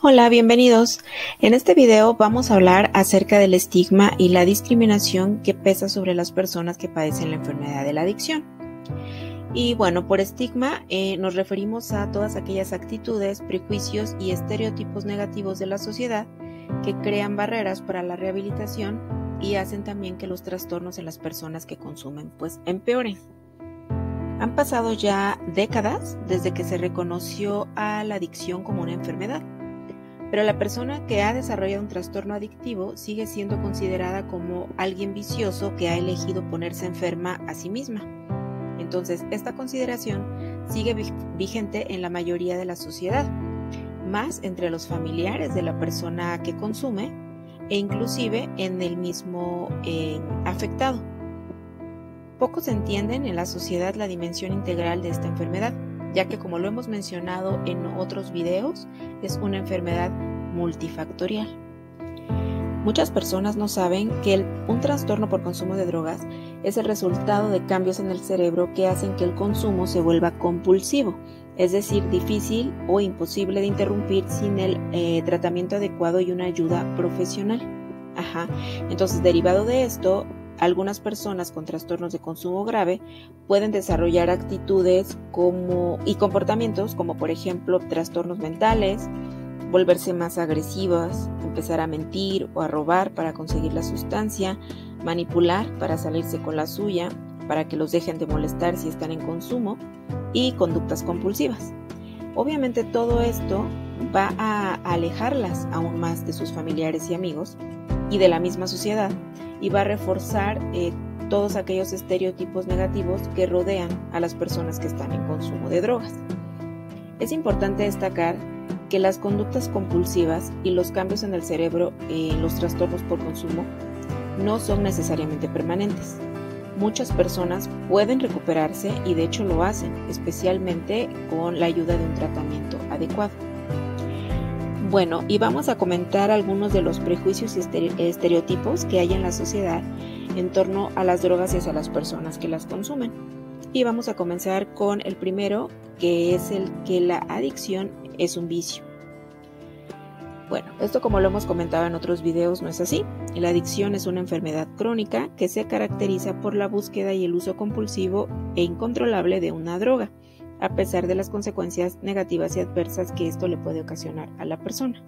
Hola, bienvenidos. En este video vamos a hablar acerca del estigma y la discriminación que pesa sobre las personas que padecen la enfermedad de la adicción. Y bueno, por estigma nos referimos a todas aquellas actitudes, prejuicios y estereotipos negativos de la sociedad que crean barreras para la rehabilitación y hacen también que los trastornos en las personas que consumen pues empeoren. Han pasado ya décadas desde que se reconoció a la adicción como una enfermedad. Pero la persona que ha desarrollado un trastorno adictivo sigue siendo considerada como alguien vicioso que ha elegido ponerse enferma a sí misma. Entonces, esta consideración sigue vigente en la mayoría de la sociedad, más entre los familiares de la persona que consume e inclusive en el mismo afectado. Pocos entienden en la sociedad la dimensión integral de esta enfermedad, ya que como lo hemos mencionado en otros videos, es una enfermedad multifactorial. Muchas personas no saben que un trastorno por consumo de drogas es el resultado de cambios en el cerebro que hacen que el consumo se vuelva compulsivo, es decir, difícil o imposible de interrumpir sin el tratamiento adecuado y una ayuda profesional. Entonces, derivado de esto, algunas personas con trastornos de consumo grave pueden desarrollar actitudes y comportamientos como por ejemplo trastornos mentales, volverse más agresivas, empezar a mentir o a robar para conseguir la sustancia, manipular para salirse con la suya, para que los dejen de molestar si están en consumo, y conductas compulsivas. Obviamente todo esto va a alejarlas aún más de sus familiares y amigos y de la misma sociedad, y va a reforzar todos aquellos estereotipos negativos que rodean a las personas que están en consumo de drogas. Es importante destacar que las conductas compulsivas y los cambios en el cerebro en los trastornos por consumo no son necesariamente permanentes. Muchas personas pueden recuperarse y de hecho lo hacen, especialmente con la ayuda de un tratamiento adecuado. Bueno, y vamos a comentar algunos de los prejuicios y estereotipos que hay en la sociedad en torno a las drogas y hacia las personas que las consumen. Y vamos a comenzar con el primero, que es el que la adicción es un vicio. Bueno, esto como lo hemos comentado en otros videos no es así. La adicción es una enfermedad crónica que se caracteriza por la búsqueda y el uso compulsivo e incontrolable de una droga, a pesar de las consecuencias negativas y adversas que esto le puede ocasionar a la persona.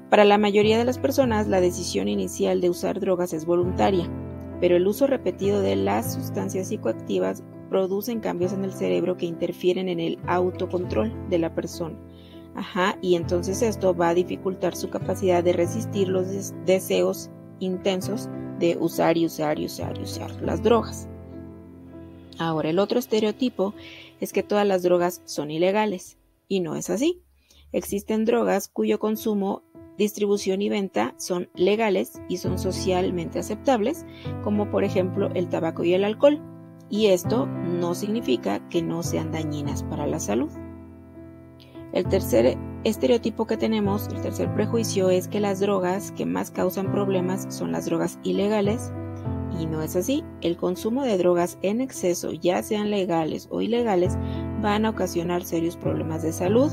Para la mayoría de las personas, la decisión inicial de usar drogas es voluntaria, pero el uso repetido de las sustancias psicoactivas producen cambios en el cerebro que interfieren en el autocontrol de la persona. Y entonces esto va a dificultar su capacidad de resistir los deseos intensos de usar las drogas. Ahora, el otro estereotipo es que todas las drogas son ilegales, y no es así. Existen drogas cuyo consumo, distribución y venta son legales y son socialmente aceptables, como por ejemplo el tabaco y el alcohol, y esto no significa que no sean dañinas para la salud. El tercer estereotipo que tenemos, el tercer prejuicio, es que las drogas que más causan problemas son las drogas ilegales, y no es así. El consumo de drogas en exceso, ya sean legales o ilegales, van a ocasionar serios problemas de salud,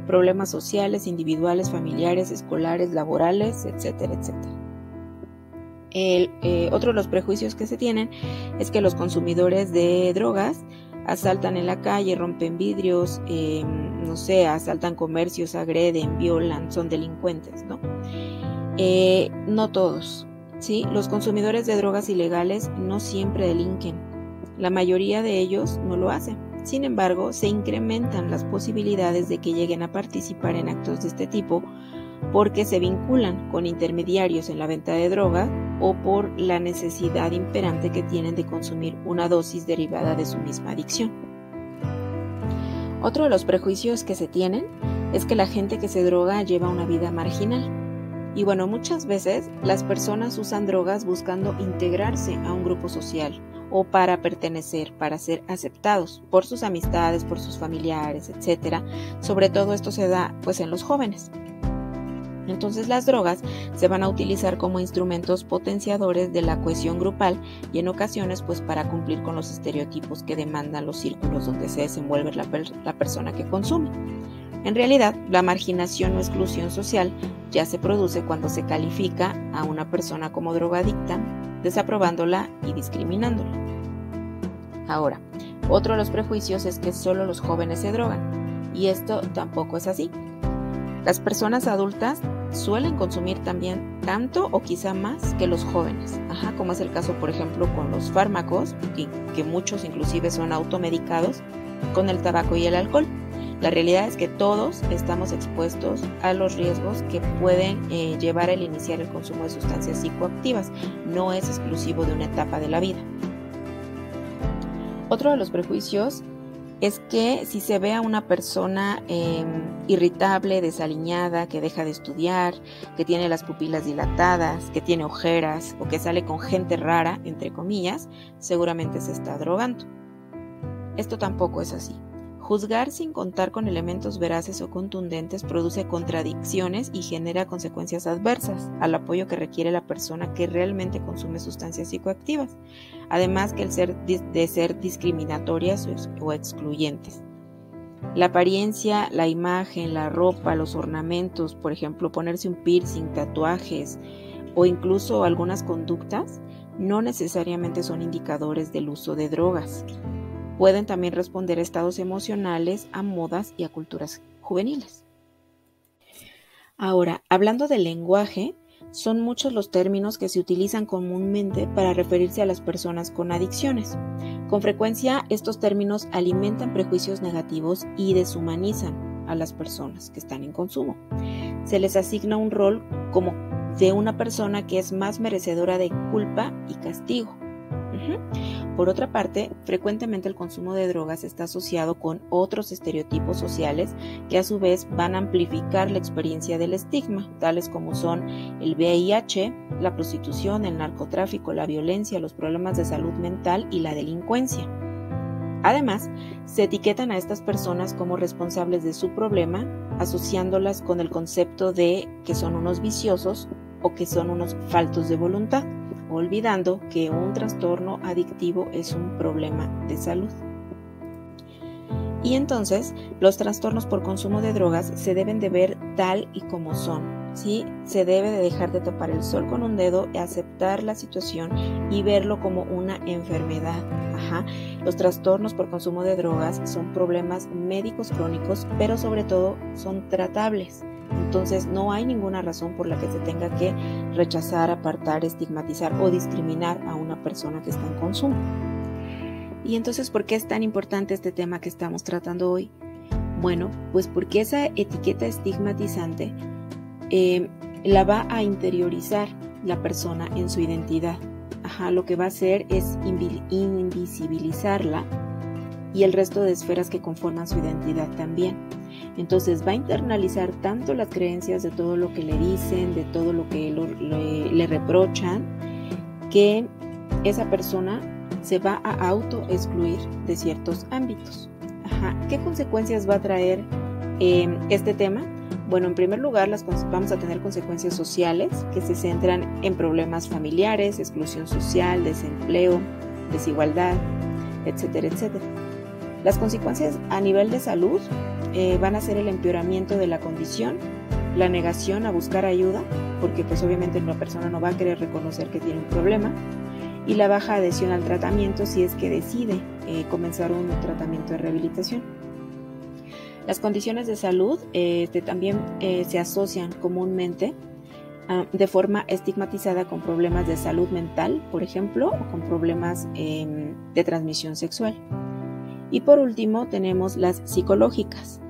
problemas sociales, individuales, familiares, escolares, laborales, etcétera, etcétera. Otro de los prejuicios que se tienen es que los consumidores de drogas asaltan en la calle, rompen vidrios, asaltan comercios, agreden, violan, son delincuentes, ¿no? No todos, ¿sí? Los consumidores de drogas ilegales no siempre delinquen. La mayoría de ellos no lo hacen. Sin embargo, se incrementan las posibilidades de que lleguen a participar en actos de este tipo porque se vinculan con intermediarios en la venta de droga o por la necesidad imperante que tienen de consumir una dosis derivada de su misma adicción. Otro de los prejuicios que se tienen es que la gente que se droga lleva una vida marginal. Y bueno, muchas veces las personas usan drogas buscando integrarse a un grupo social o para pertenecer, para ser aceptados por sus amistades, por sus familiares, etc. Sobre todo esto se da pues en los jóvenes. Entonces las drogas se van a utilizar como instrumentos potenciadores de la cohesión grupal y en ocasiones pues para cumplir con los estereotipos que demandan los círculos donde se desenvuelve la persona que consume. En realidad, la marginación o exclusión social ya se produce cuando se califica a una persona como drogadicta, desaprobándola y discriminándola. Ahora, otro de los prejuicios es que solo los jóvenes se drogan, y esto tampoco es así. Las personas adultas suelen consumir también tanto o quizá más que los jóvenes, como es el caso por ejemplo con los fármacos, que muchos inclusive son automedicados, con el tabaco y el alcohol. La realidad es que todos estamos expuestos a los riesgos que pueden llevar al iniciar el consumo de sustancias psicoactivas. No es exclusivo de una etapa de la vida. Otro de los prejuicios es que si se ve a una persona irritable, desaliñada, que deja de estudiar, que tiene las pupilas dilatadas, que tiene ojeras o que sale con gente rara, entre comillas, seguramente se está drogando. Esto tampoco es así. Juzgar sin contar con elementos veraces o contundentes produce contradicciones y genera consecuencias adversas al apoyo que requiere la persona que realmente consume sustancias psicoactivas, además que de ser discriminatorias o excluyentes. La apariencia, la imagen, la ropa, los ornamentos, por ejemplo, ponerse un piercing, tatuajes o incluso algunas conductas, no necesariamente son indicadores del uso de drogas. Pueden también responder a estados emocionales, a modas y a culturas juveniles. Ahora, hablando del lenguaje, son muchos los términos que se utilizan comúnmente para referirse a las personas con adicciones. Con frecuencia, estos términos alimentan prejuicios negativos y deshumanizan a las personas que están en consumo. Se les asigna un rol como de una persona que es más merecedora de culpa y castigo. Por otra parte, frecuentemente el consumo de drogas está asociado con otros estereotipos sociales que a su vez van a amplificar la experiencia del estigma, tales como son el VIH, la prostitución, el narcotráfico, la violencia, los problemas de salud mental y la delincuencia. Además, se etiquetan a estas personas como responsables de su problema, asociándolas con el concepto de que son unos viciosos o que son unos faltos de voluntad, olvidando que un trastorno adictivo es un problema de salud. Y entonces, los trastornos por consumo de drogas se deben de ver tal y como son, ¿sí? Se debe de dejar de tapar el sol con un dedo, aceptar la situación y verlo como una enfermedad. Los trastornos por consumo de drogas son problemas médicos crónicos, pero sobre todo son tratables. Entonces no hay ninguna razón por la que se tenga que rechazar, apartar, estigmatizar o discriminar a una persona que está en consumo. Y entonces, ¿por qué es tan importante este tema que estamos tratando hoy? Bueno, pues porque esa etiqueta estigmatizante la va a interiorizar la persona en su identidad. Lo que va a hacer es invisibilizarla y el resto de esferas que conforman su identidad también. Entonces va a internalizar tanto las creencias de todo lo que le dicen, de todo lo que le reprochan, que esa persona se va a autoexcluir de ciertos ámbitos. ¿Qué consecuencias va a traer este tema? Bueno, en primer lugar, vamos a tener consecuencias sociales que se centran en problemas familiares, exclusión social, desempleo, desigualdad, etcétera, etcétera. Las consecuencias a nivel de salud van a ser el empeoramiento de la condición, la negación a buscar ayuda, porque pues obviamente una persona no va a querer reconocer que tiene un problema, y la baja adhesión al tratamiento si es que decide comenzar un tratamiento de rehabilitación. Las condiciones de salud también se asocian comúnmente de forma estigmatizada con problemas de salud mental, por ejemplo, o con problemas de transmisión sexual. Y por último tenemos las psicológicas.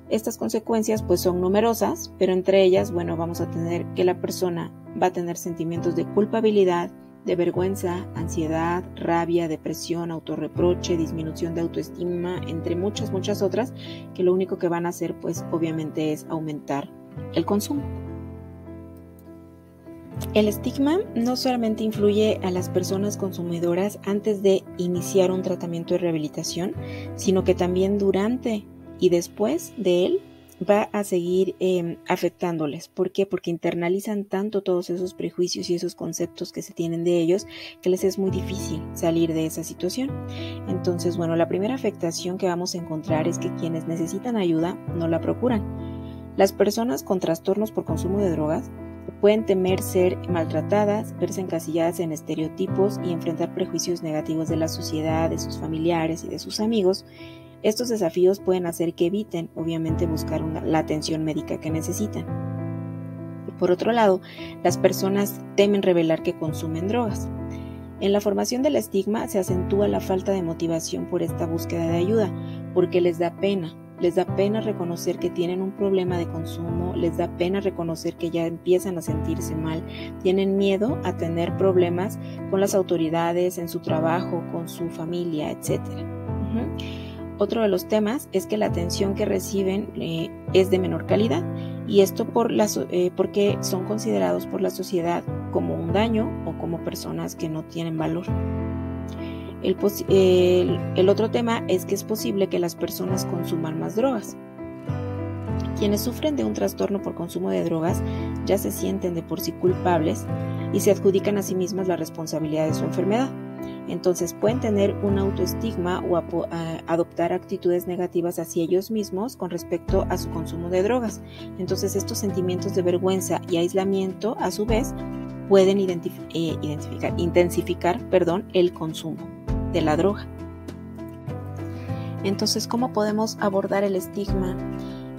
Estas consecuencias pues son numerosas, pero entre ellas, bueno, vamos a tener que la persona va a tener sentimientos de culpabilidad, de vergüenza, ansiedad, rabia, depresión, autorreproche, disminución de autoestima, entre muchas otras, que lo único que van a hacer pues obviamente es aumentar el consumo. El estigma no solamente influye a las personas consumidoras antes de iniciar un tratamiento de rehabilitación, sino que también durante y después de él va a seguir afectándoles. ¿Por qué? Porque internalizan tanto todos esos prejuicios y esos conceptos que se tienen de ellos que les es muy difícil salir de esa situación. Entonces, bueno, la primera afectación que vamos a encontrar es que quienes necesitan ayuda no la procuran. Las personas con trastornos por consumo de drogas pueden temer ser maltratadas, verse encasilladas en estereotipos y enfrentar prejuicios negativos de la sociedad, de sus familiares y de sus amigos. Estos desafíos pueden hacer que eviten, obviamente, buscar la atención médica que necesitan. Por otro lado, las personas temen revelar que consumen drogas. En la formación del estigma se acentúa la falta de motivación por esta búsqueda de ayuda, porque les da pena reconocer que tienen un problema de consumo, les da pena reconocer que ya empiezan a sentirse mal, tienen miedo a tener problemas con las autoridades, en su trabajo, con su familia, etc. Otro de los temas es que la atención que reciben es de menor calidad, y esto porque son considerados por la sociedad como un daño o como personas que no tienen valor. El otro tema es que es posible que las personas consuman más drogas. Quienes sufren de un trastorno por consumo de drogas ya se sienten de por sí culpables y se adjudican a sí mismas la responsabilidad de su enfermedad. Entonces pueden tener un autoestigma o adoptar actitudes negativas hacia ellos mismos con respecto a su consumo de drogas. Entonces estos sentimientos de vergüenza y aislamiento a su vez pueden intensificar el consumo de la droga. Entonces, ¿cómo podemos abordar el estigma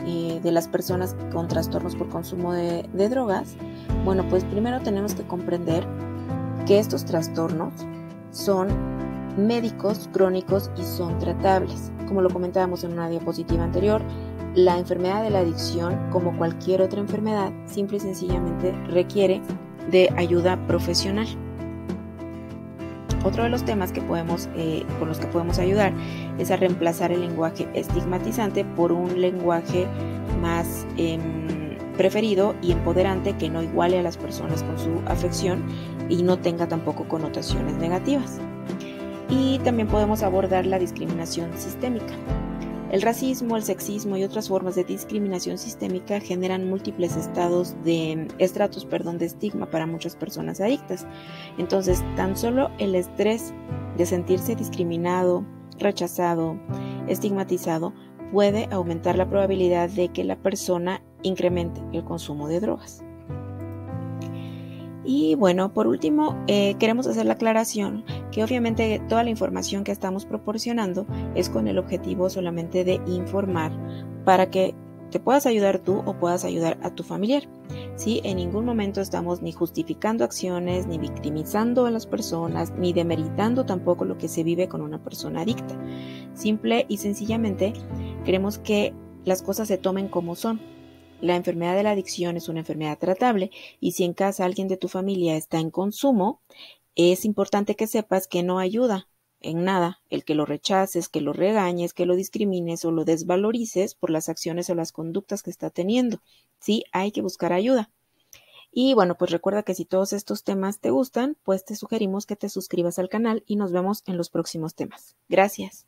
de las personas con trastornos por consumo de drogas? Bueno, pues primero tenemos que comprender que estos trastornos son médicos, crónicos y son tratables. Como lo comentábamos en una diapositiva anterior, la enfermedad de la adicción, como cualquier otra enfermedad, simple y sencillamente requiere de ayuda profesional. Otro de los temas con los que podemos ayudar es a reemplazar el lenguaje estigmatizante por un lenguaje más preferido y empoderante que no iguale a las personas con su afección y no tenga tampoco connotaciones negativas. Y también podemos abordar la discriminación sistémica. El racismo, el sexismo y otras formas de discriminación sistémica generan múltiples estratos de estigma para muchas personas adictas. Entonces, tan solo el estrés de sentirse discriminado, rechazado, estigmatizado, puede aumentar la probabilidad de que la persona incremente el consumo de drogas. Y bueno, por último, queremos hacer la aclaración que obviamente toda la información que estamos proporcionando es con el objetivo solamente de informar para que te puedas ayudar tú o puedas ayudar a tu familiar. ¿Sí? En ningún momento estamos ni justificando acciones, ni victimizando a las personas, ni demeritando tampoco lo que se vive con una persona adicta. Simple y sencillamente queremos que las cosas se tomen como son. La enfermedad de la adicción es una enfermedad tratable y si en casa alguien de tu familia está en consumo, es importante que sepas que no ayuda en nada el que lo rechaces, que lo regañes, que lo discrimines o lo desvalorices por las acciones o las conductas que está teniendo. Sí, hay que buscar ayuda. Y bueno, pues recuerda que si todos estos temas te gustan, pues te sugerimos que te suscribas al canal y nos vemos en los próximos temas. Gracias.